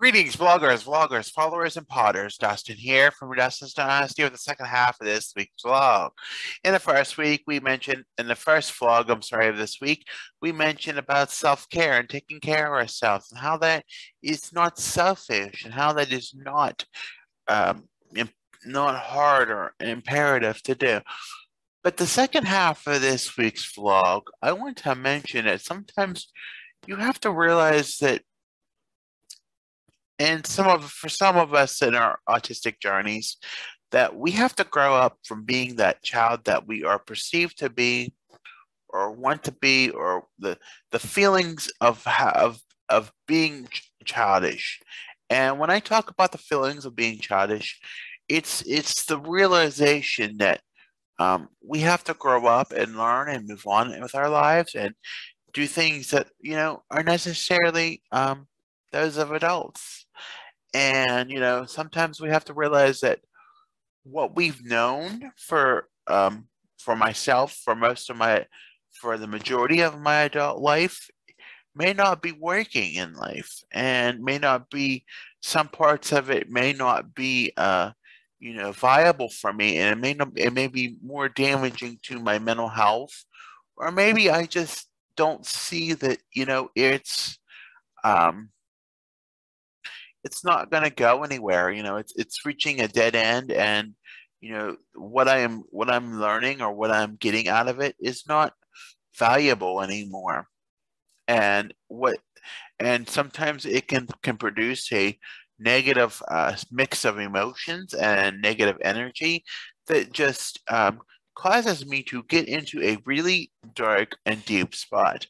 Greetings, vloggers, followers, and potters. Dustin here from Dustin's Dynasty with the second half of this week's vlog. In the first vlog, of this week, we mentioned about self-care and taking care of ourselves and how that is not selfish and how that is um, not hard or imperative to do. But the second half of this week's vlog, I want to mention that sometimes you have to realize that for some of us in our autistic journeys, that we have to grow up from being that child that we are perceived to be or want to be, or the feelings of being childish. And when I talk about the feelings of being childish, it's the realization that we have to grow up and learn and move on with our lives and do things that are necessarily those of adults. And sometimes we have to realize that what we've known for myself, for the majority of my adult life, may not be working in life, and may not be, some parts of it may not be viable for me, and it may be more damaging to my mental health, or maybe I just don't see that it's not going to go anywhere. It's reaching a dead end, and what I'm learning or what I'm getting out of it is not valuable anymore. And sometimes it can produce a negative mix of emotions and negative energy that just causes me to get into a really dark and deep spot.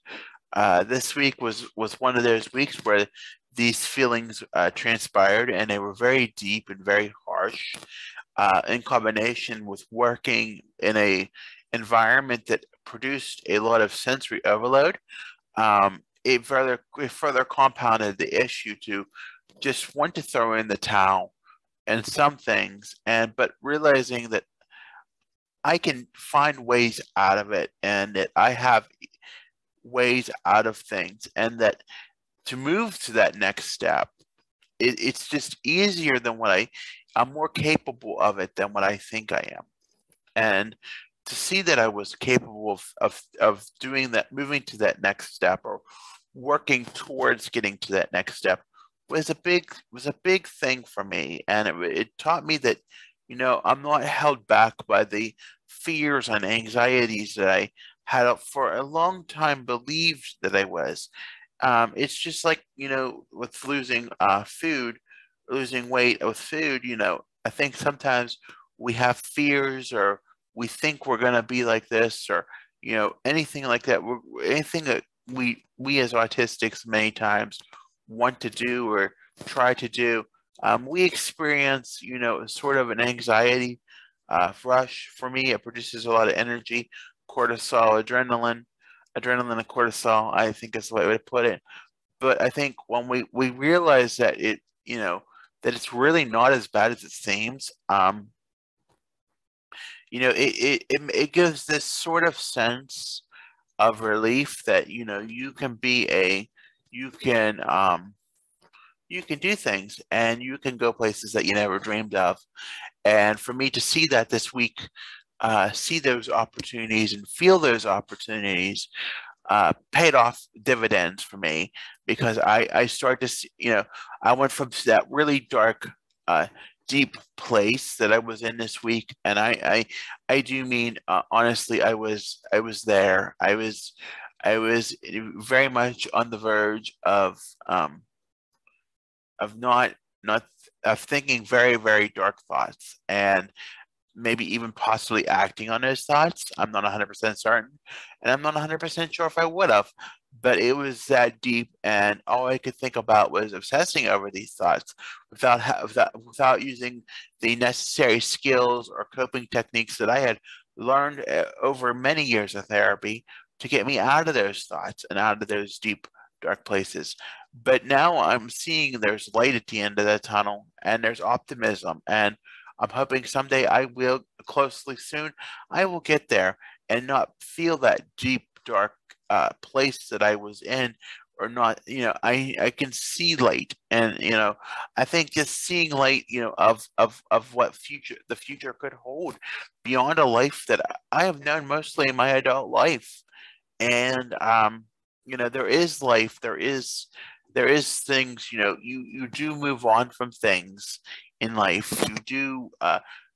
This week was one of those weeks where these feelings transpired, and they were very deep and very harsh, in combination with working in a environment that produced a lot of sensory overload. It further compounded the issue to just want to throw in the towel and some things, but realizing that I can find ways out of it, and that I have ways out of things, and that to move to that next step, it's just easier than I'm more capable of it than what I think I am. And to see that I was capable of doing that, moving to that next step, or working towards getting to that next step, was a big thing for me. And it taught me that I'm not held back by the fears and anxieties that I had for a long time believed that I was. It's just like, with losing weight with food, I think sometimes we have fears, or we think we're going to be like this, or, anything like that. Anything that we as autistics many times want to do or try to do, we experience, sort of an anxiety rush. For me, it produces a lot of energy, cortisol, adrenaline and cortisol, I think is the way to put it. But I think when we realize that that it's really not as bad as it seems, it gives this sort of sense of relief that you can do things, and you can go places that you never dreamed of. And for me to see that this week, see those opportunities and feel those opportunities, paid off dividends for me, because I start to see, I went from that really dark, deep place that I was in this week, and I do mean, honestly, I was there. I was very much on the verge of not of thinking very, very dark thoughts, and maybe even possibly acting on those thoughts. I'm not 100% certain, and I'm not 100% sure if I would have, but it was that deep, and all I could think about was obsessing over these thoughts without using the necessary skills or coping techniques that I had learned over many years of therapy to get me out of those thoughts and out of those deep, dark places. But now I'm seeing there's light at the end of the tunnel, and there's optimism, and I'm hoping someday closely soon, I will get there and not feel that deep, dark place that I was in or not, I can see light. And I think just seeing light, of what the future could hold beyond a life that I have known mostly in my adult life. And there is life, there is things, you do move on from things in life. You do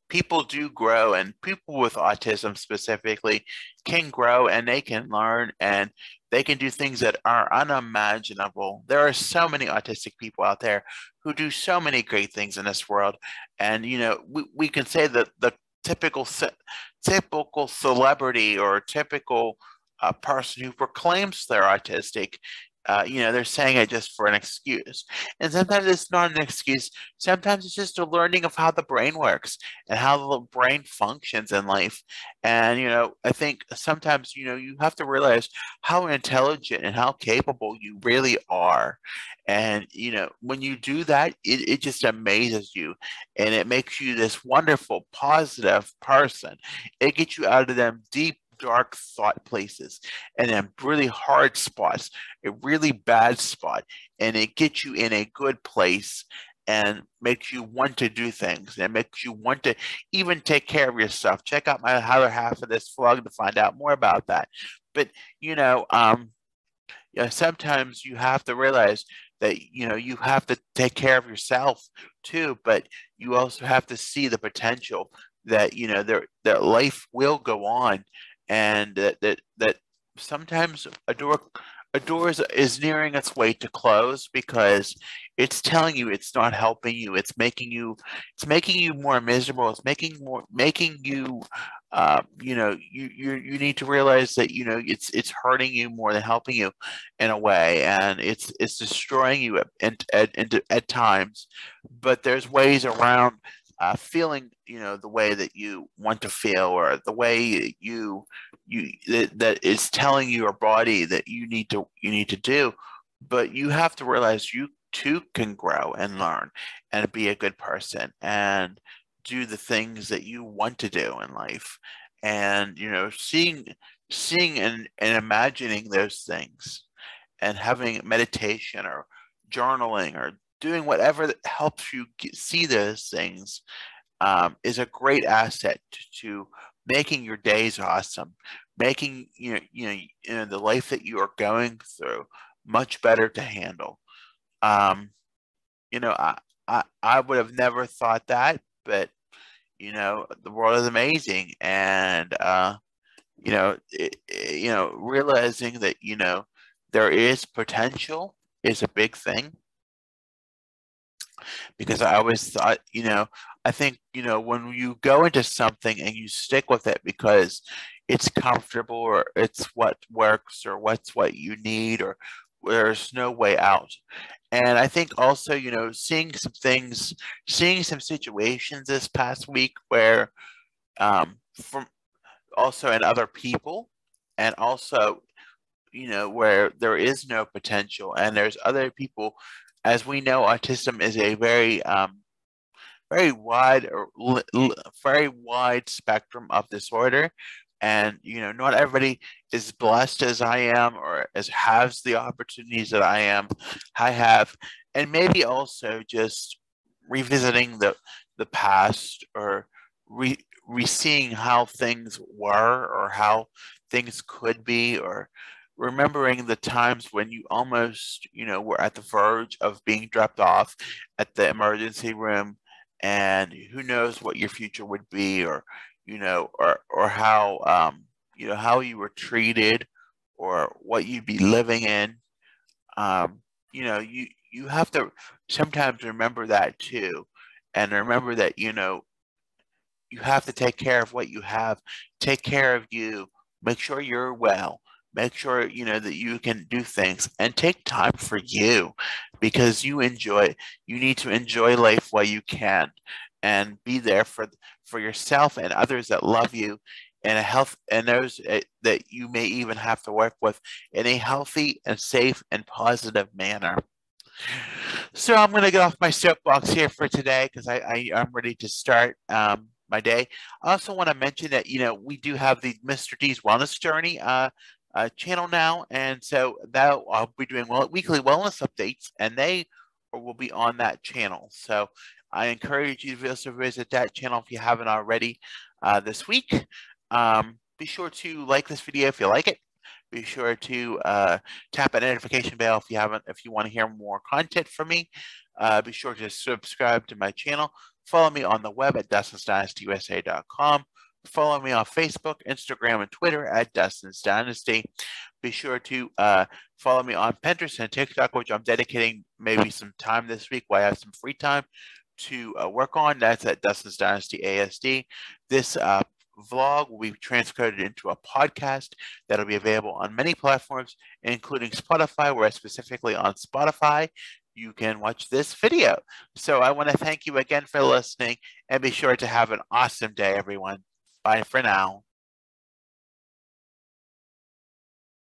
People do grow, and people with autism specifically can grow, and they can learn, and they can do things that are unimaginable. There are so many autistic people out there who do so many great things in this world. And we can say that the typical typical celebrity or typical person who proclaims they're autistic, they're saying it just for an excuse. And sometimes it's not an excuse. Sometimes it's just a learning of how the brain works and how the brain functions in life. And, I think sometimes, you have to realize how intelligent and how capable you really are. And, when you do that, it just amazes you, and it makes you this wonderful, positive person. It gets you out of them deep, dark thought places and then really hard spots, a really bad spot, and it gets you in a good place and makes you want to do things and makes you want to even take care of yourself. Check out my other half of this vlog to find out more about that. But sometimes you have to realize that you have to take care of yourself too, but you also have to see the potential that that life will go on, and that sometimes a door is nearing its way to close because it's telling you it's not helping you. It's making you more miserable. It's making you you need to realize that it's hurting you more than helping you in a way, and it's destroying you at times. But there's ways around feeling the way that you want to feel, or the way that is telling your body that you need to do. But you have to realize you too can grow and learn and be a good person and do the things that you want to do in life. And seeing and imagining those things, and having meditation or journaling or doing whatever that helps you see those things, is a great asset to making your days awesome, making the life that you are going through much better to handle. Um, I would have never thought that, but the world is amazing. And realizing that there is potential is a big thing, because I always thought, I think, when you go into something and you stick with it because it's comfortable, or it's what works, or what you need, or there's no way out. And I think also, seeing some situations this past week where, from also in other people, and also, where there is no potential, and there's other people. As we know, autism is a very wide, very wide spectrum of disorder. And not everybody is blessed as I am, or as has the opportunities that I have. And maybe also just revisiting the past, or re-seeing how things were, or how things could be, or remembering the times when you almost were at the verge of being dropped off at the emergency room, and who knows what your future would be, or or how how you were treated, or what you'd be living in. You have to sometimes remember that too, and remember that you have to take care of what you have, take care of you, make sure you're well, make sure that you can do things, and take time for you, because you need to enjoy life while you can, and be there for yourself and others that love you, and a health, and those that you may even have to work with, in a healthy and safe and positive manner. So I'm going to get off my soapbox here for today, because I'm ready to start my day. I also want to mention that we do have the Mr. D's Wellness Journey channel now, and so that I'll be doing weekly wellness updates, and they will be on that channel. So I encourage you to also visit that channel if you haven't already this week. Be sure to like this video if you like it. Be sure to tap that notification bell if you want to hear more content from me. Be sure to subscribe to my channel. Follow me on the web at DustinsDynastyUSA.com. Follow me on Facebook, Instagram, and Twitter at Dustin's Dynasty. Be sure to follow me on Pinterest and TikTok, which I'm dedicating maybe some time this week while I have some free time to work on. That's at Dustin's Dynasty ASD. This vlog will be transcoded into a podcast that'll be available on many platforms, including Spotify, where specifically on Spotify, you can watch this video. So I want to thank you again for listening, and be sure to have an awesome day, everyone. Bye for now.